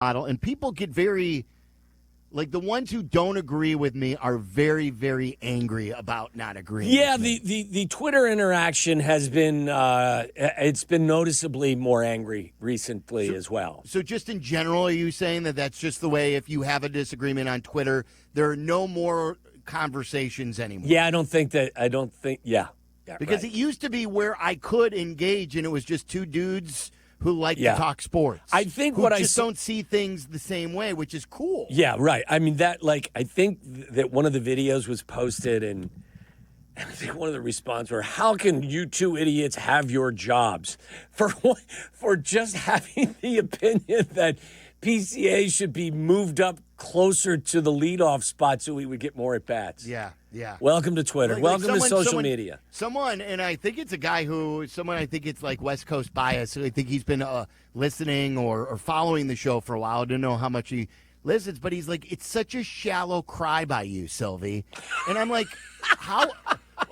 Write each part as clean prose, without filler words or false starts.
model, and people get very, like, the ones who don't agree with me are very, very angry about not agreeing. Yeah, with me. the Twitter interaction has been it's been noticeably more angry recently as well. So just in general, are you saying that that's just the way, if you have a disagreement on Twitter, there are no more conversations anymore? Yeah, I don't think. Yeah, because right. it used to be where I could engage, and it was just two dudes who like to talk sports. I think who what just don't see things the same way, which is cool. Yeah, right. I mean, I think that one of the videos was posted, and I think one of the responses were, "How can you two idiots have your jobs for just having the opinion that PCA should be moved up closer to the leadoff spot so we would get more at bats?" Yeah. Welcome to Twitter. Welcome to social media. Someone, and I think it's a guy I think it's like West Coast bias. I think he's been listening or following the show for a while. I don't know how much he listens, but he's like, it's such a shallow cry by you, Silvy. And I'm like, how?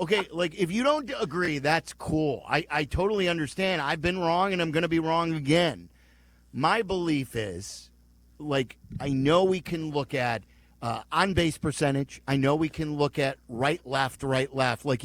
Okay, like, if you don't agree, that's cool. I totally understand. I've been wrong, and I'm going to be wrong again. My belief is, like, I know we can look at on-base percentage. I know we can look at right, left. Like,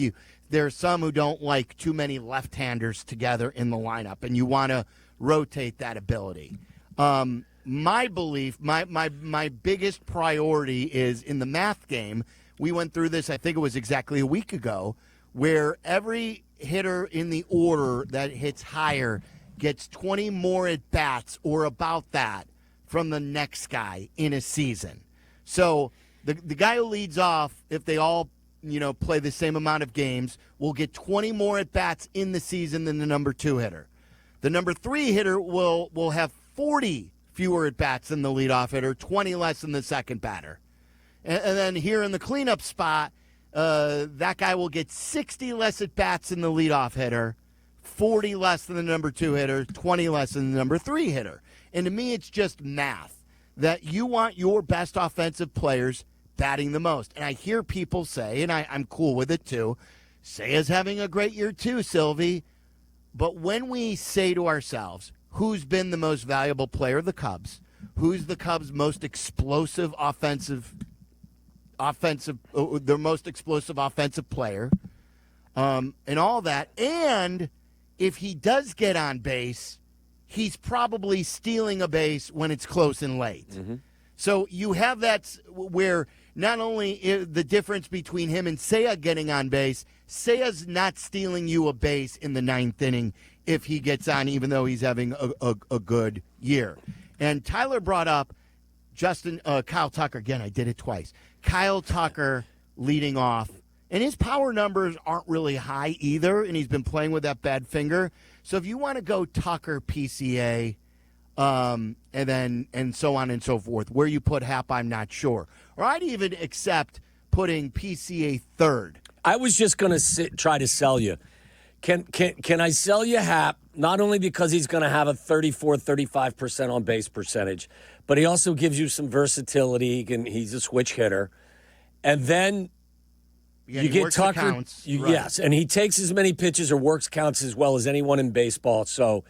there are some who don't like too many left-handers together in the lineup, and you want to rotate that ability. My belief, my biggest priority is in the math game. We went through this, I think it was exactly a week ago, where every hitter in the order that hits higher gets 20 more at-bats or about that from the next guy in a season. So the guy who leads off, if they all, play the same amount of games, will get 20 more at-bats in the season than the number 2 hitter. The number 3 hitter will have 40 fewer at-bats than the leadoff hitter, 20 less than the second batter. And then here in the cleanup spot, that guy will get 60 less at-bats than the leadoff hitter, 40 less than the number 2 hitter, 20 less than the number 3 hitter. And to me, it's just math, that you want your best offensive players batting the most. And I hear people say, and I'm cool with it too, Seiya's having a great year too, Silvy. But when we say to ourselves, who's been the most valuable player of the Cubs? Who's the Cubs' most explosive their most explosive offensive player, and all that. And if he does get on base, he's probably stealing a base when it's close and late. Mm-hmm. So you have that where not only the difference between him and Seiya getting on base, Seiya's not stealing you a base in the 9th inning if he gets on, even though he's having a good year. And Tyler brought up Kyle Tucker. Again, I did it twice. Kyle Tucker leading off. And his power numbers aren't really high either, and he's been playing with that bad finger. So if you want to go Tucker PCA, and so on and so forth, where you put Hap, I'm not sure. Or I'd even accept putting PCA third. I was just going to try to sell you. Can I sell you Hap, not only because he's going to have a 34-35% on base percentage, but he also gives you some versatility. He's a switch hitter. And then you get Tucker. Yes, and he takes as many pitches or works counts as well as anyone in baseball. So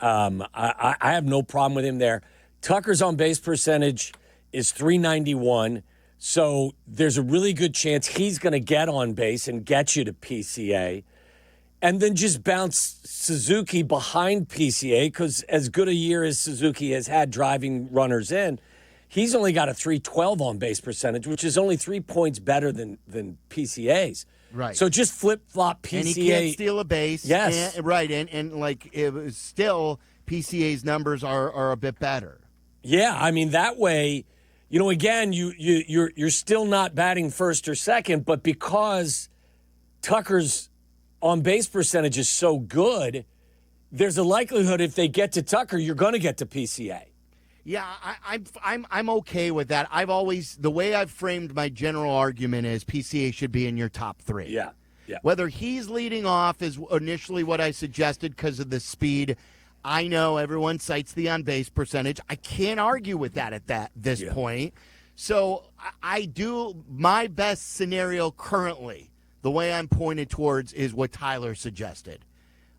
I have no problem with him there. Tucker's on base percentage is .391. So there's a really good chance he's going to get on base and get you to PCA. And then just bounce Suzuki behind PCA, because as good a year as Suzuki has had driving runners in, he's only got a .312 on base percentage, which is only 3 points better than PCA's. Right. So just flip-flop PCA. And he can't steal a base. Yes. And like, it was still, PCA's numbers are a bit better. Yeah, I mean, that way, again, you're still not batting first or second, but because Tucker's on-base percentage is so good, there's a likelihood if they get to Tucker, you're going to get to PCA. Yeah, I'm okay with that. The way I've framed my general argument is PCA should be in your top 3. Yeah. Whether he's leading off is initially what I suggested because of the speed. I know everyone cites the on-base percentage. I can't argue with that at this point. So I do my best scenario currently. The way I'm pointed towards is what Tyler suggested.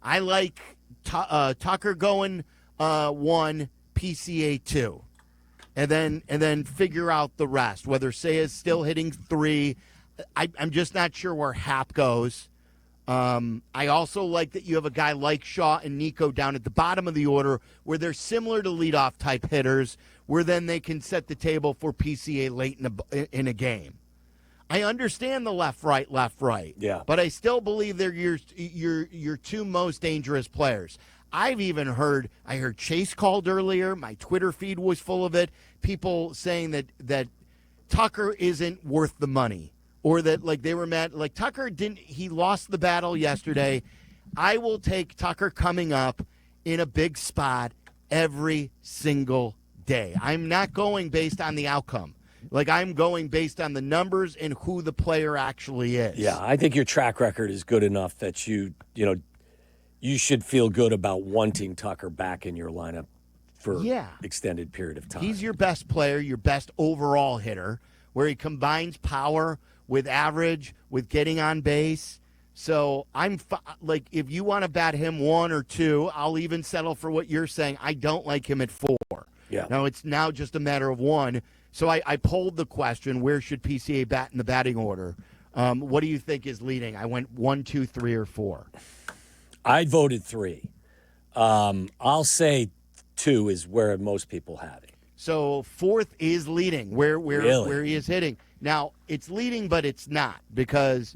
I like Tucker going 1, PCA 2. and then figure out the rest. Whether Seiya's still hitting 3, I'm just not sure where Hap goes. I also like that you have a guy like Shaw and Nico down at the bottom of the order where they're similar to leadoff type hitters, where then they can set the table for PCA late in a game. I understand the left, right, Yeah. but I still believe they're your two most dangerous players. I've even heard Chase called earlier. My Twitter feed was full of it. People saying that Tucker isn't worth the money. Or that, like, they were mad. Like, Tucker he lost the battle yesterday. I will take Tucker coming up in a big spot every single day. I'm not going based on the outcome. Like, I'm going based on the numbers and who the player actually is. Yeah, I think your track record is good enough that you should feel good about wanting Tucker back in your lineup for extended period of time. He's your best player, your best overall hitter, where he combines power with average, with getting on base. So if you want to bat him 1 or 2, I'll even settle for what you're saying. I don't like him at 4. Yeah. Now it's now just a matter of 1. So I polled the question, where should PCA bat in the batting order? What do you think is leading? I went 1, 2, 3, or 4. I voted 3. I'll say 2 is where most people have it. So 4th is leading, where he is hitting. Now, it's leading, but it's not, because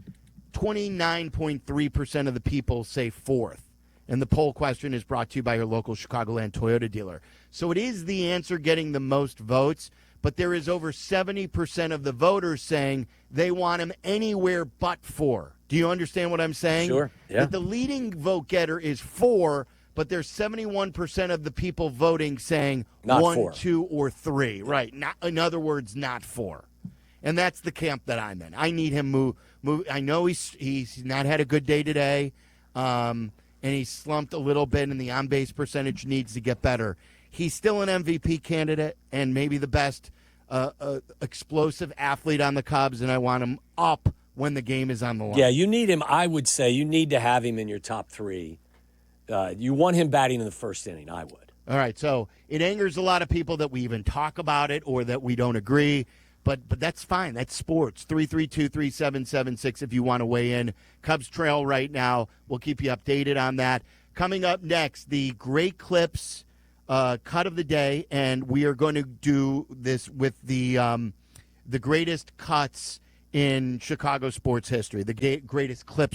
29.3% of the people say 4th. And the poll question is brought to you by your local Chicagoland Toyota dealer. So it is the answer getting the most votes, but there is over 70% of the voters saying they want him anywhere but 4. Do you understand what I'm saying? Sure, yeah. That the leading vote getter is 4, but there's 71% of the people voting saying not 1, 4. 2, or 3. Right. Not, in other words, not 4. And that's the camp that I'm in. I need him move. I know he's not had a good day today, and he's slumped a little bit, and the on-base percentage needs to get better. He's still an MVP candidate and maybe the best explosive athlete on the Cubs, and I want him up when the game is on the line. Yeah, you need him. I would say you need to have him in your top 3. You want him batting in the first inning, I would. All right, so it angers a lot of people that we even talk about it or that we don't agree. But that's fine. That's sports. 332-3776 if you want to weigh in. Cubs trail right now. We'll keep you updated on that. Coming up next, the Great Clips cut of the day, and we are going to do this with the greatest cuts in Chicago sports history, the greatest clips